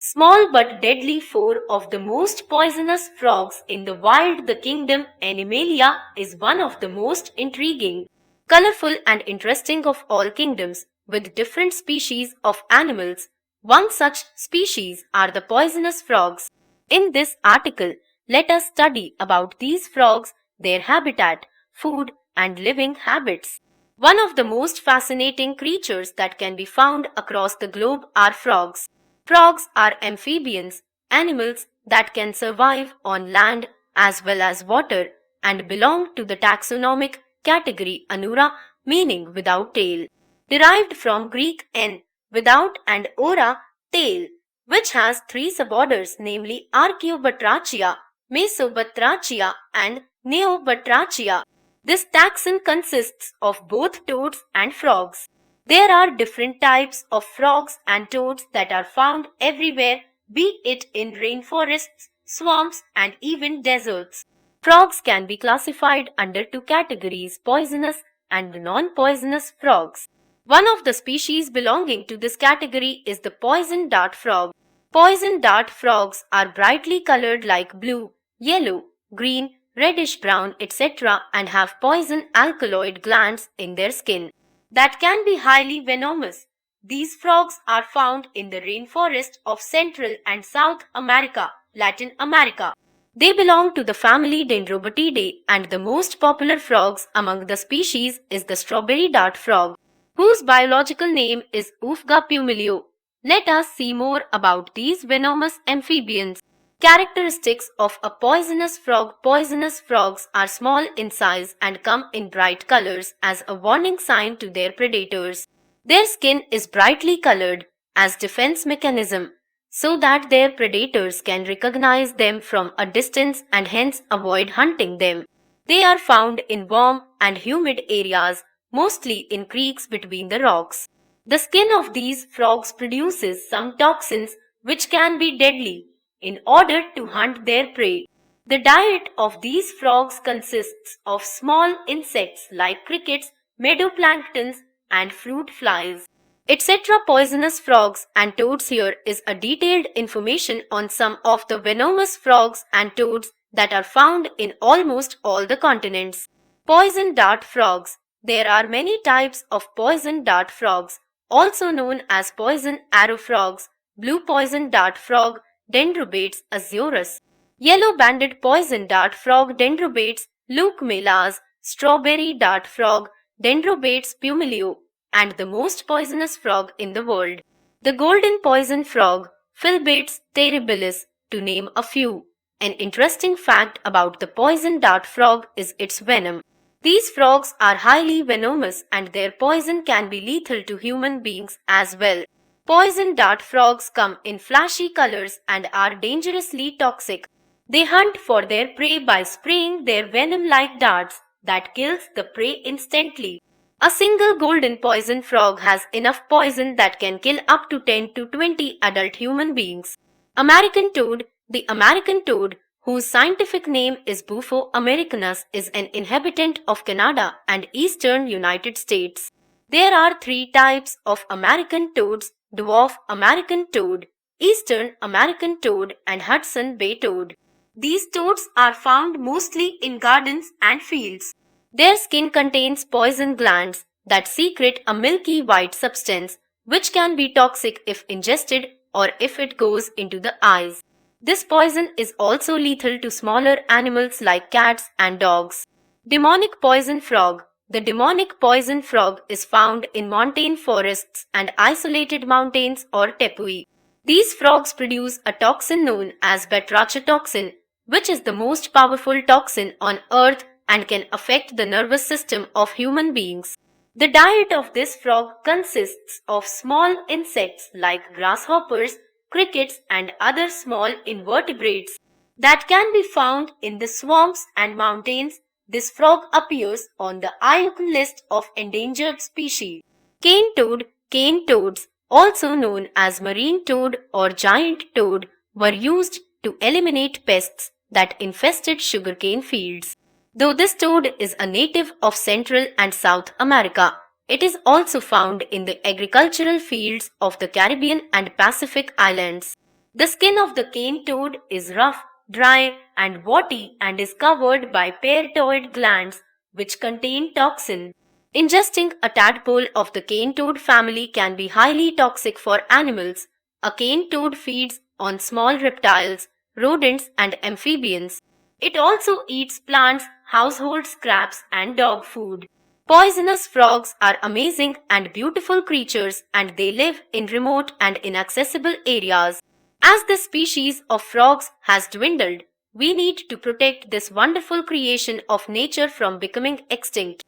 Small but deadly, four of the most poisonous frogs in the wild. The kingdom Animalia is one of the most intriguing, colorful and interesting of all kingdoms, with different species of animals. One such species are the poisonous frogs. In this article, let us study about these frogs, their habitat, food and living habits. One of the most fascinating creatures that can be found across the globe are frogs. Frogs are amphibians, animals that can survive on land as well as water and belong to the taxonomic category Anura, meaning without tail, derived from Greek n, without, and ora, tail, which has three suborders, namely Archaeobatrachia, Mesobatrachia and Neobatrachia. This taxon consists of both toads and frogs. There are different types of frogs and toads that are found everywhere, be it in rainforests, swamps, and even deserts. Frogs can be classified under two categories, poisonous and non-poisonous frogs. One of the species belonging to this category is the poison dart frog. Poison dart frogs are brightly colored like blue, yellow, green, reddish brown, etc., and have poison alkaloid glands in their skin that can be highly venomous. These frogs are found in the rainforest of Central and South America, Latin America. They belong to the family Dendrobatidae, and the most popular frogs among the species is the strawberry dart frog, whose biological name is Oophaga pumilio. Let us see more about these venomous amphibians. Characteristics of a poisonous frog. Poisonous frogs are small in size and come in bright colors as a warning sign to their predators. Their skin is brightly colored as defense mechanism so that their predators can recognize them from a distance and hence avoid hunting them. They are found in warm and humid areas, mostly in creeks between the rocks. The skin of these frogs produces some toxins which can be deadly in order to hunt their prey. The diet of these frogs consists of small insects like crickets, meadowplanktons, and fruit flies, etc. Poisonous frogs and toads. Here is a detailed information on some of the venomous frogs and toads that are found in almost all the continents. Poison dart frogs. There are many types of poison dart frogs, also known as poison arrow frogs, blue poison dart frog, Dendrobates azurus, yellow-banded poison dart frog, Dendrobates leucomelas, strawberry dart frog, Dendrobates pumilio, and the most poisonous frog in the world, the golden poison frog, Philbates terribilis, to name a few. An interesting fact about the poison dart frog is its venom. These frogs are highly venomous and their poison can be lethal to human beings as well. Poison dart frogs come in flashy colors and are dangerously toxic. They hunt for their prey by spraying their venom like darts that kills the prey instantly. A single golden poison frog has enough poison that can kill up to 10 to 20 adult human beings. American toad. The American toad, whose scientific name is Bufo americanus, is an inhabitant of Canada and eastern United States. There are three types of American toads: dwarf American toad, eastern American toad, and Hudson Bay toad. These toads are found mostly in gardens and fields. Their skin contains poison glands that secrete a milky white substance which can be toxic if ingested or if it goes into the eyes. This poison is also lethal to smaller animals like cats and dogs. Demonic poison frog. The demonic poison frog is found in montane forests and isolated mountains or tepui. These frogs produce a toxin known as batrachotoxin, which is the most powerful toxin on earth and can affect the nervous system of human beings. The diet of this frog consists of small insects like grasshoppers, crickets, and other small invertebrates that can be found in the swamps and mountains. This frog appears on the IUCN list of endangered species. Cane toad. Cane toads, also known as marine toad or giant toad, were used to eliminate pests that infested sugarcane fields. Though this toad is a native of Central and South America, it is also found in the agricultural fields of the Caribbean and Pacific Islands. The skin of the cane toad is rough, dry, and warty and is covered by parotoid glands which contain toxin. Ingesting a tadpole of the cane toad family can be highly toxic for animals. A cane toad feeds on small reptiles, rodents, and amphibians. It also eats plants, household scraps, and dog food. Poisonous frogs are amazing and beautiful creatures, and they live in remote and inaccessible areas. As the species of frogs has dwindled, we need to protect this wonderful creation of nature from becoming extinct.